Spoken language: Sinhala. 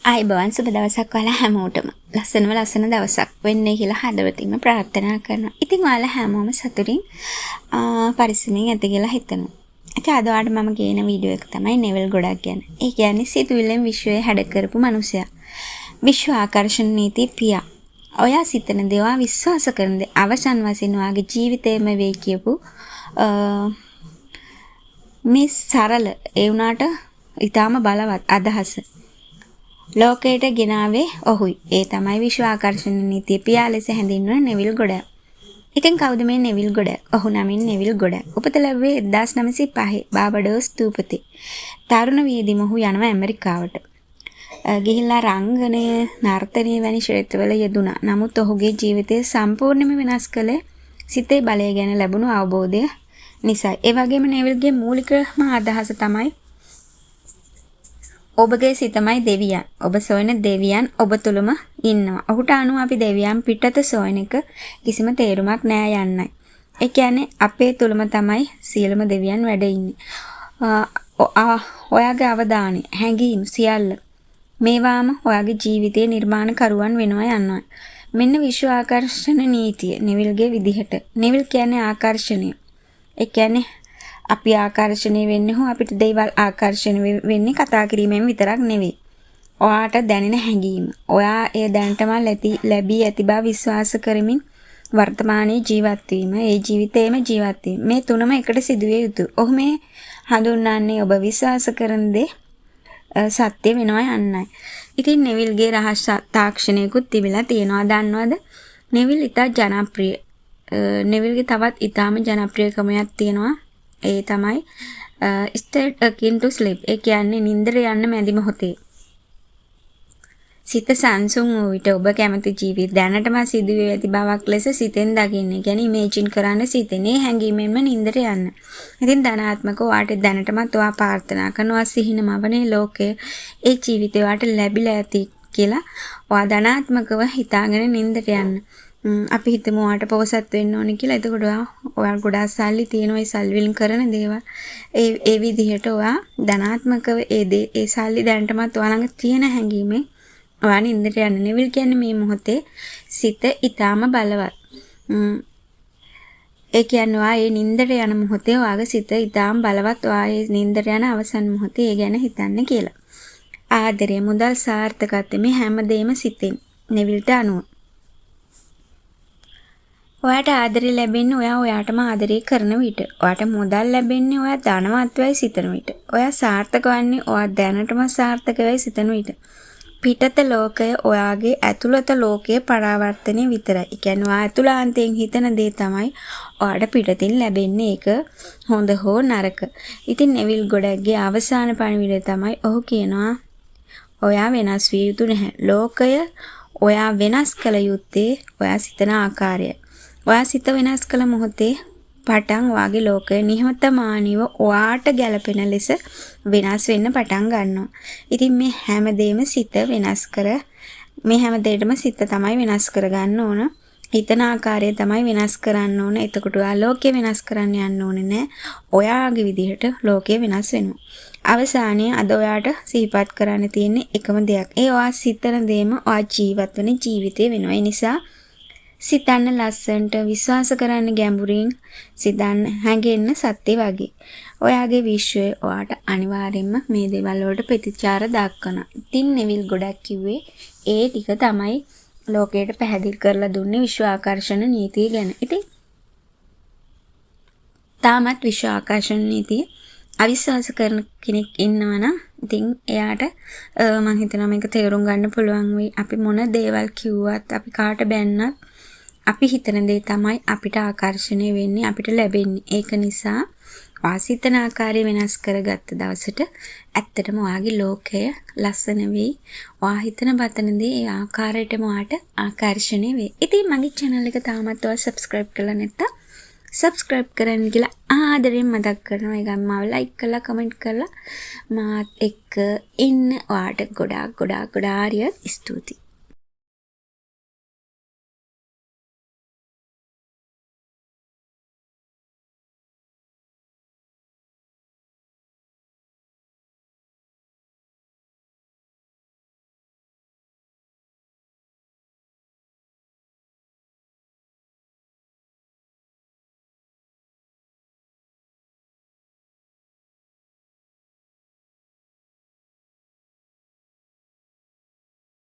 ආයිබෝවන් සුබ දවසක් ඔයාලා හැමෝටම. ලස්සන දවසක් වෙන්නේ කියලා හදවතින්ම ප්‍රාර්ථනා කරනවා. ඉතින් ඔයාලා හැමෝම සතුටින් පරිස්සමින් ඇති කියලා හිතනවා. ඉතින් අද ඔයාලට මම ගේන වීඩියෝ එක තමයි නෙවිල් ගොඩක් ගැන. ඒ කියන්නේ සිතුවිල්ලෙන් විශ්වය හැඩ කරපු මිනිසයා. විශ්ව ආකර්ෂණ නීති පියා. ඔයා සිතන දේවා විශ්වාස කරන දේ අවසන් වශයෙන් ඔයාගේ ජීවිතේම වෙයි කියපු මේ සරල ඒ වුණාට ඊටාම බලවත් අදහස ලෝකයට ගෙනාවේ ඔහුයි. ඒ තමයි විශ්ව ආකර්ෂණ නීතිය පියා ලෙස හැඳින්වන නෙවිල් ගොඩක්. ඉතින් කවුද මේ නෙවිල් ගොඩක්? ඔහු නමින් නෙවිල් ගොඩක්. උපත ලැබුවේ 1905 බාබඩෝස් ස්තූපතේ. තරුණ වියේදීම ඔහු යනවා ඇමරිකාවට. ගිහිල්ලා රංගනය, නර්තනය වැනි ක්ෂේත්‍රවල යෙදුණා. නමුත් ඔහුගේ ජීවිතය සම්පූර්ණයෙන්ම වෙනස් කළේ සිතේ බලය ගැන ලැබුණු අවබෝධය නිසා. ඒ වගේම නෙවිල්ගේ මූලිකම අදහස තමයි ඔබගේ සිතමයි දෙවියන්. ඔබ සොයන දෙවියන් ඔබ තුළම ඉන්නවා. ඔහුට අනුව අපි දෙවියන් පිටත සොයන එක කිසිම තේරුමක් නෑ යන්නයි. ඒ කියන්නේ අපේ තුළම තමයි සියලුම දෙවියන් වැඩ ඉන්නේ. ඔයාගේ අවධානය, හැඟීම් සියල්ල මේවාම ඔයාගේ ජීවිතයේ නිර්මාණකරුවන් වෙනවා යනවා. මෙන්න විශ්ව ආකර්ෂණ නීතිය නෙවිල්ගේ විදිහට. නෙවිල් කියන්නේ ආකර්ෂණය. ඒ කියන්නේ අපි ආකර්ෂණය වෙන්නේ හෝ අපිට දේවල් ආකර්ෂණය වෙන්නේ කතා කිරීමෙන් විතරක් නෙවෙයි. ඔයාට දැනෙන හැඟීම. ඔයා ඒ දැනටම ලැබී ඇති බව විශ්වාස කරමින් වර්තමානයේ ජීවත් වීම, ඒ ජීවිතේම ජීවත් වීම. මේ තුනම එකට සිදුවිය යුතුයි. ඔහු මේ හඳුන්වන්නේ ඔබ විශ්වාස කරන දේ සත්‍ය වෙනවා යන්නයි. ඉතින් නෙවිල්ගේ රහස් තාක්ෂණයකුත් තිබිලා තියෙනවා. දන්නවද? නෙවිල් ඉතා ජනප්‍රිය. නෙවිල්ගේ තවත් ඉතාම ජනප්‍රියකමක් තියෙනවා. ඒ තමයි state akin to sleep. ඒ කියන්නේ නින්දර යන්න මැදි මොහොතේ. සිත සංසුන් වූ විට ඔබ කැමති ජීවිත දැනටම සිදුවේ ඇති බවක් ලෙස සිතෙන් දකින්නේ. කියන්නේ ඉමේජින් කරන්න සිතෙනේ හැඟීමෙන්ම නින්දර යන්න. ඉතින් ධනාත්මකව වාට දැනටමත් ඔයා ප්‍රාර්ථනා කරනවා සිහිනමවනේ ලෝකයේ ඒ ජීවිතේ වාට ලැබිලා ඇති කියලා ඔයා ධනාත්මකව හිතාගෙන නින්දට යන්න. අපි හිතමු ඔයාට පොසත් වෙන්න ඕනේ කියලා. එතකොට ඔයා ගොඩාක් සල්ලි තියෙනවා. ඒ සල්ලි වලින් කරන දේවල් ඒ විදිහට ඔයා ධනාත්මකව ඒ සල්ලි දැනටමත් ඔයා ළඟ තියෙන හැඟීමේ ඔයා නින්දට යන්න. නෙවිල් කියන්නේ මේ මොහොතේ සිත ඊටාම බලවත්. ඒ කියන්නේ ඔයා ඒ නින්දට යන මොහොතේ ඔයාගේ සිත ඊටාම බලවත්. ඔයා ඒ නින්දට යන අවසන් මොහොතේ ඒ ගැන හිතන්න කියලා. ආදරය, මුදල්, සාර්ථකත්වය මේ හැමදේම සිතෙන් නෙවිල්ට අනුව. ඔයාට ආදරය ලැබෙන්නේ ඔයාටම ආදරය කරන විට. ඔයාට මුදල් ලැබෙන්නේ ඔයා ධනවත් වෙයි සිතන විට. ඔයා සාර්ථක වන්නේ ඔයා දැනටම සාර්ථක වෙයි සිතන විට. පිටත ලෝකය ඔයාගේ ඇතුළත ලෝකයේ පරාවර්තනය විතරයි. ඒ කියන්නේ ඔයා ඇතුළාන්තයෙන් හිතන දේ තමයි ඔයාට පිටතින් ලැබෙන්නේ. ඒක හොඳ හෝ නරක. ඉතින් නෙවිල් ගොඩක්ගේ අවසාන පණිවිඩය තමයි ඔහු කියනවා ඔයා වෙනස් විය යුතු නැහැ. ලෝකය ඔයා වෙනස් කළ යුත්තේ ඔයා සිතන ආකාරයයි. ඔයා සිත වෙනස් කළ මොහොතේ පටන් ඔයාගේ ලෝකය නිහතමානීව ඔයාට ගැළපෙන ලෙස වෙනස් වෙන්න පටන් ගන්නවා. ඉතින් මේ හැමදේම සිත වෙනස් කර මේ හැමදේටම සිත තමයි වෙනස් කරගන්න ඕන. හිතන ආකාරය තමයි වෙනස් කරන්න ඕන. එතකොට ඔයා ලෝකය වෙනස් කරන්න යන්න ඕනේ නෑ. ඔයාගේ විදිහට ලෝකය වෙනස් වෙනවා. අවසානයේ අද ඔයාට සිහිපත් කරන්න තියෙන්නේ එකම දෙයක්. ඒ ඔයා සිතන දේම ඔයා ජීවත් වෙන ජීවිතය වෙනවා. ඒ නිසා සිතන්න ලස්සනට, විශ්වාස කරන්න ගැඹුරින්, සිතන්න හැඟෙන්න සත්‍ය වගේ. ඔයාගේ විශ්වය ඔයාට අනිවාර්යෙන්ම මේ දේවල් වලට ප්‍රතිචාර දක්වනවා. ඉතින් නෙවිල් ගොඩක් කිව්වේ ඒ ටික තමයි ලෝකයට පැහැදිලි කරලා දුන්නේ විශ්ව ආකර්ෂණ නීතිය ගැන. ඉතින් තාමත් විශ්ව ආකර්ෂණ නීතිය අවිශ්වාස කරන කෙනෙක් ඉන්නවනම් ඉතින් එයාට මම හිතනවා මේක තේරුම් ගන්න පුළුවන් වෙයි. අපි මොන දේවල් කිව්වත්, අපි කාට බැන්නත් අපි හිතන දේ තමයි අපිට ආකර්ෂණය වෙන්නේ, අපිට ලැබෙන්නේ. ඒක නිසා වාසිතන ආකාරය වෙනස් කරගත්ත දවසට ඇත්තටම ඔයාගේ ලෝකය ලස්සන වෙයි. ඔයා හිතන බතන දේ ඒ ආකාරයටම ඔයාට ආකර්ෂණය වෙයි. ඉතින් මගේ channel එක තාමත් ඔයා subscribe කරලා නැත්නම් subscribe කරන්න කියලා ආදරෙන් මතක් කරනවා. ඒකම මාව like කරලා comment කරලා මාත් එක්ක ඉන්න ඔයාට ගොඩාක් ස්තුතියි.